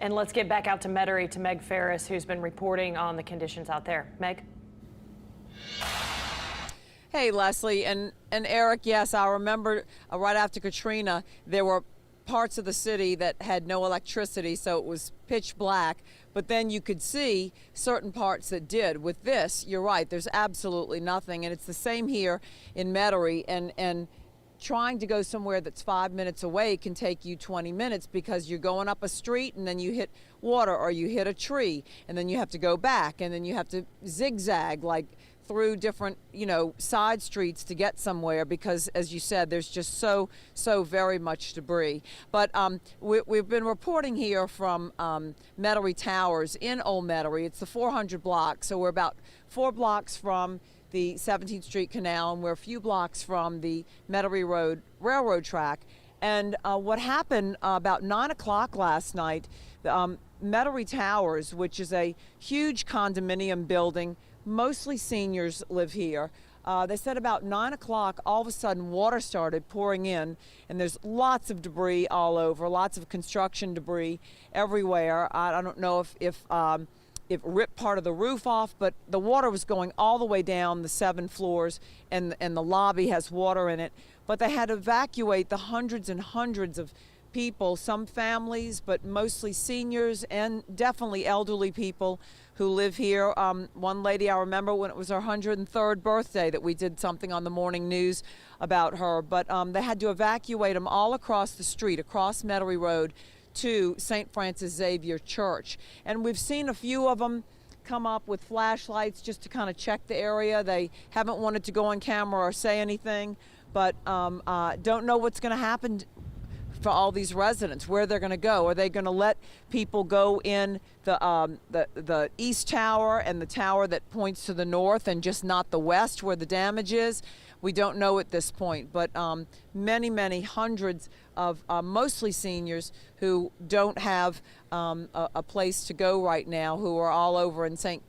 And let's get back out to Metairie to Meg Farris, who's been reporting on the conditions out there. Meg? Hey, Leslie and Eric, yes, I remember right after Katrina, there were parts of the city that had no electricity, so it was pitch black, but then you could see certain parts that did. With this, you're right, there's absolutely nothing, and it's the same here in Metairie, and trying to go somewhere that's 5 minutes away can take you 20 minutes because you're going up a street and then you hit water or you hit a tree and then you have to go back and then you have to zigzag like through different, side streets to get somewhere because, as you said, there's just so very much debris. But we've been reporting here from Metairie Towers in Old Metairie. It's the 400 block, so we're about 4 blocks from the 17th Street Canal, and we're a few blocks from the Metairie Road railroad track. And what happened about 9 o'clock last night, Metairie Towers, which is a huge condominium building, mostly seniors live here. They said about 9 o'clock, all of a sudden water started pouring in, and there's lots of debris all over, lots of construction debris everywhere. I don't know if it ripped part of the roof off, but the water was going all the way down the 7 floors, and the lobby has water in it. But they had to evacuate the hundreds and hundreds of people, some families, but mostly seniors and definitely elderly people who live here. One lady, I remember when it was her 103rd birthday that we did something on the morning news about her, but they had to evacuate them all across the street, across Metairie Road, to St. Francis Xavier Church. And we've seen a few of them come up with flashlights just to kind of check the area. They haven't wanted to go on camera or say anything, but don't know what's going to happen for all these residents, where they're going to go. Are they going to let people go in the east tower and the tower that points to the north and just not the west where the damage is? We don't know at this point, but many hundreds of mostly seniors who don't have a place to go right now, who are all over in St.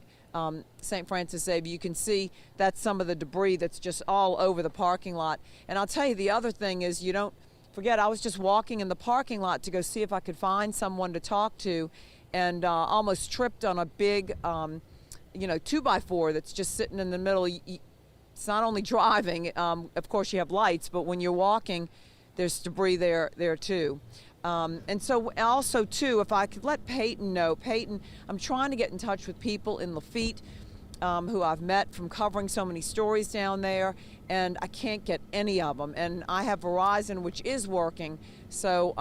Francis Xavier. You can see that's some of the debris that's just all over the parking lot. And I'll tell you, the other thing is, you don't forget, I was just walking in the parking lot to go see if I could find someone to talk to, and almost tripped on a big 2x4 that's just sitting in the middle. It's not only driving, of course you have lights, but when you're walking, there's debris there too. And so also too, if I could let Peyton know, Peyton, I'm trying to get in touch with people in Lafitte who I've met from covering so many stories down there, and I can't get any of them. And I have Verizon, which is working, so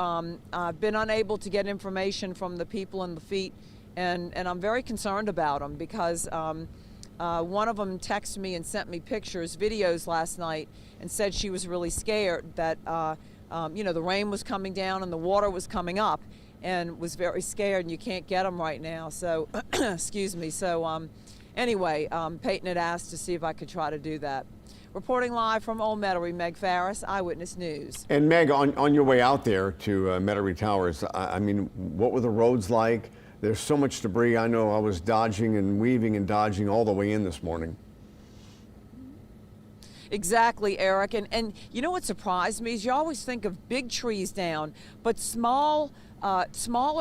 I've been unable to get information from the people in Lafitte, and I'm very concerned about them because one of them texted me and sent me pictures, videos last night, and said she was really scared that the rain was coming down and the water was coming up, and was very scared, and you can't get them right now. So, excuse me. So anyway, Peyton had asked to see if I could try to do that. Reporting live from Old Metairie, Meg Farris, Eyewitness News. And Meg, on your way out there to Metairie Towers, I mean, what were the roads like? There's so much debris. I know I was dodging and weaving and dodging all the way in this morning. Exactly, Eric. And you know what surprised me is you always think of big trees down, but smaller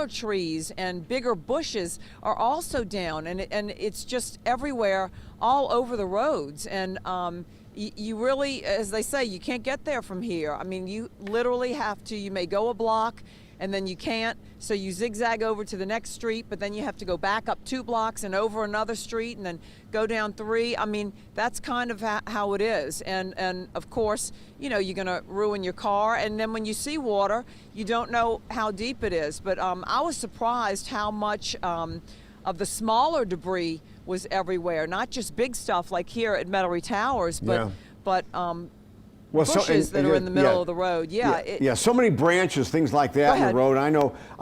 trees and bigger bushes are also down, and it's just everywhere, all over the roads. And you really, as they say, you can't get there from here. I mean, you literally have to, you may go a block and then you can't, so you zigzag over to the next street, but then you have to go back up 2 blocks and over another street and then go down 3. I mean, that's kind of how it is. And of course, you're going to ruin your car. And then when you see water, you don't know how deep it is. But I was surprised how much of the smaller debris was everywhere, not just big stuff like here at Metairie Towers, but bushes that are in the middle of the road. Yeah, so many branches, things like that in the road. I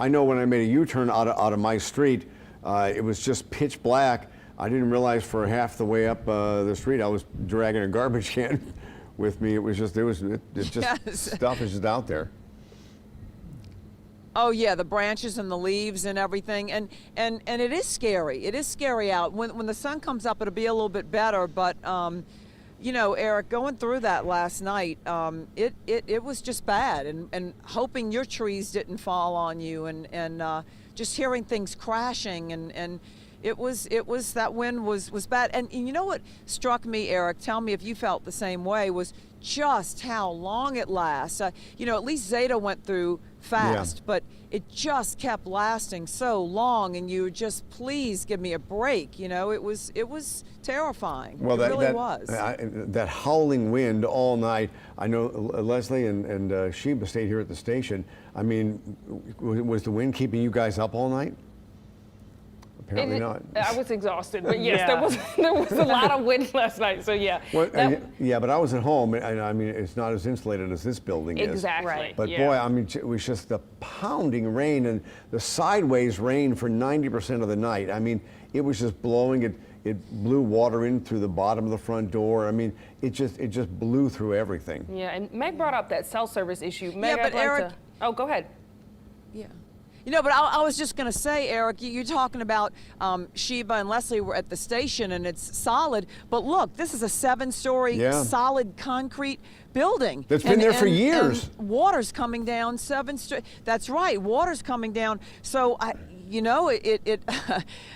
know when I made a U-turn out of my street, it was just pitch black. I didn't realize for half the way up the street I was dragging a garbage can with me. It was just stuff is just out there. Oh yeah, the branches and the leaves and everything, and it is scary. It is scary out. When the sun comes up, it'll be a little bit better, but Eric, going through that last night, it was just bad, and hoping your trees didn't fall on you, and just hearing things crashing, and it was that wind was bad. And you know what struck me, Eric, tell me if you felt the same way, was just how long it lasts. You know, at least Zeta went through fast, but it just kept lasting so long, and you were just, please give me a break. You know, it was terrifying. Well, it really was. That howling wind all night. I know Leslie and Sheba stayed here at the station. I mean, was the wind keeping you guys up all night? Apparently not. I was exhausted, but yes, there was a lot of wind last night. So yeah. Well, yeah, but I was at home, and I mean, it's not as insulated as this building is. Exactly. Right. But boy, I mean, it was just the pounding rain and the sideways rain for 90% of the night. I mean, it was just blowing. It blew water in through the bottom of the front door. I mean, it just blew through everything. Yeah, and Meg brought up that cell service issue. Meg, Yeah, but Eric. Oh, go ahead. Yeah. You know, but I was just going to say, Eric, you're talking about Sheba and Leslie were at the station, and it's solid. But look, this is a 7-story solid concrete building. That's been there for years. And water's coming down 7 stories. That's right, water's coming down. So you know,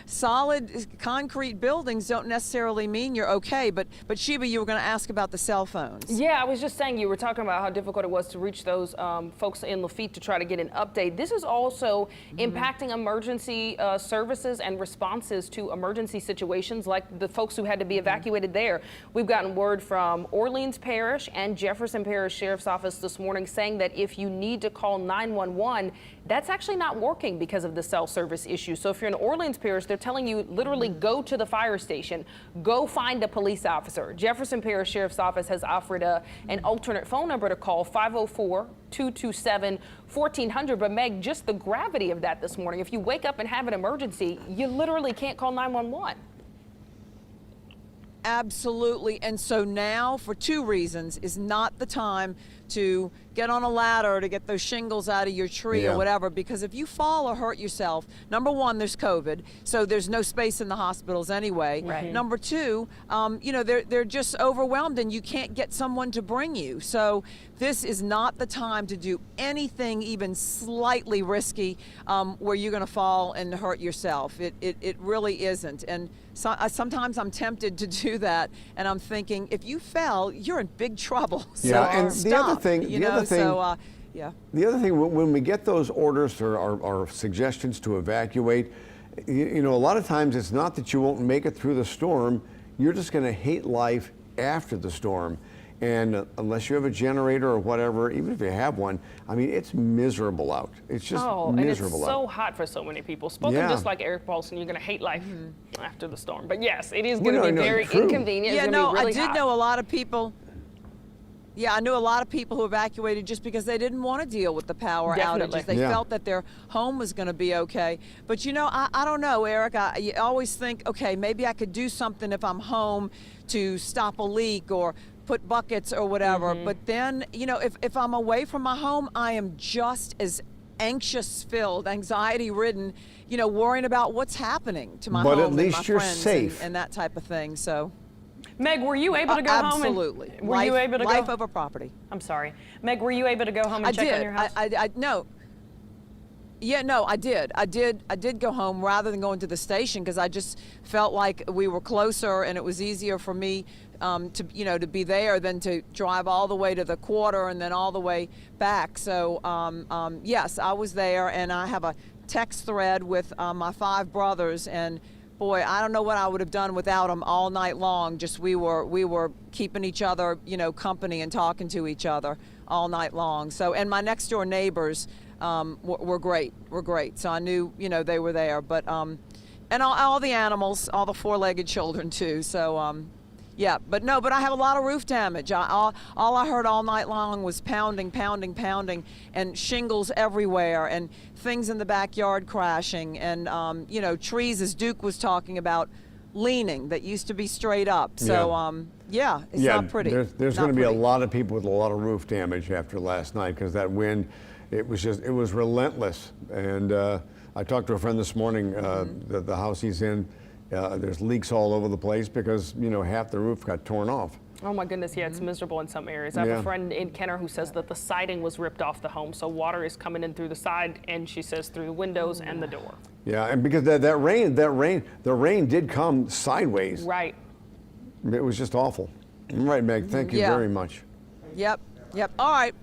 solid concrete buildings don't necessarily mean you're okay. But Sheba, you were going to ask about the cell phones. Yeah, I was just saying, you were talking about how difficult it was to reach those folks in Lafitte to try to get an update. This is also impacting emergency services and responses to emergency situations, like the folks who had to be evacuated there. We've gotten word from Orleans Parish and Jefferson Parish Sheriff's Office this morning saying that if you need to call 911, that's actually not working because of the cell service issue. So if you're in Orleans Parish, they're telling you literally go to the fire station, go find a police officer. Jefferson Parish Sheriff's Office has offered an alternate phone number to call, 504-227-1400. But Meg, just the gravity of that this morning, if you wake up and have an emergency, you literally can't call 911. Absolutely. And so now, for 2 reasons, is not the time to get on a ladder to get those shingles out of your tree or whatever, because if you fall or hurt yourself, number one, there's COVID, so there's no space in the hospitals anyway. Right. Number two, you know, they're just overwhelmed and you can't get someone to bring you. So this is not the time to do anything even slightly risky where you're going to fall and hurt yourself. It really isn't. And so, sometimes I'm tempted to do that, and I'm thinking, if you fell, you're in big trouble. So and stop, the other thing, the other thing, when we get those orders or suggestions to evacuate, you know, a lot of times it's not that you won't make it through the storm. You're just going to hate life after the storm. And unless you have a generator or whatever, even if you have one, I mean, it's miserable out. It's just miserable and it's out. so hot for so many people. Spoken just like Eric Paulson, you're going to hate life after the storm. But yes, it is going to be very inconvenient. Yeah, it's no, be really I did hot. know a lot of people. Yeah, I knew a lot of people who evacuated just because they didn't want to deal with the power outages. They felt that their home was going to be okay. But you know, I don't know, Eric. You always think, okay, maybe I could do something if I'm home to stop a leak or put buckets or whatever. But then, you know, if I'm away from my home, I am just as anxious-filled, anxiety-ridden, you know, worrying about what's happening to my home at least and my you're friends safe. and that type of thing. So. Meg, were you able to go home? Absolutely. Were you able to life go? over property. I'm sorry, Meg. Were you able to go home and check on your house? No. Yeah, no, I did. I did go home rather than going to the station because I just felt like we were closer and it was easier for me to be there than to drive all the way to the quarter and then all the way back. So yes, I was there, and I have a text thread with my 5 brothers, and boy, I don't know what I would have done without them all night long. Just we were keeping each other, you know, company and talking to each other all night long. So, and my next door neighbors were great. So I knew, you know, they were there. But and all the animals, all the 4-legged children too. So yeah, but I have a lot of roof damage. All I heard all night long was pounding, and shingles everywhere, and things in the backyard crashing, and you know, trees, as Duke was talking about, leaning that used to be straight up. So it's not pretty. There's going to be a lot of people with a lot of roof damage after last night because that wind, it was relentless. And I talked to a friend this morning. The house he's in, there's leaks all over the place because, you know, half the roof got torn off. Oh my goodness, yeah, it's miserable in some areas. I have Yeah. a friend in Kenner who says that the siding was ripped off the home, so water is coming in through the side, and she says through the windows and the door. Yeah, and because the rain did come sideways. Right. It was just awful. All right, Meg, thank you Yeah. very much. Yep. All right.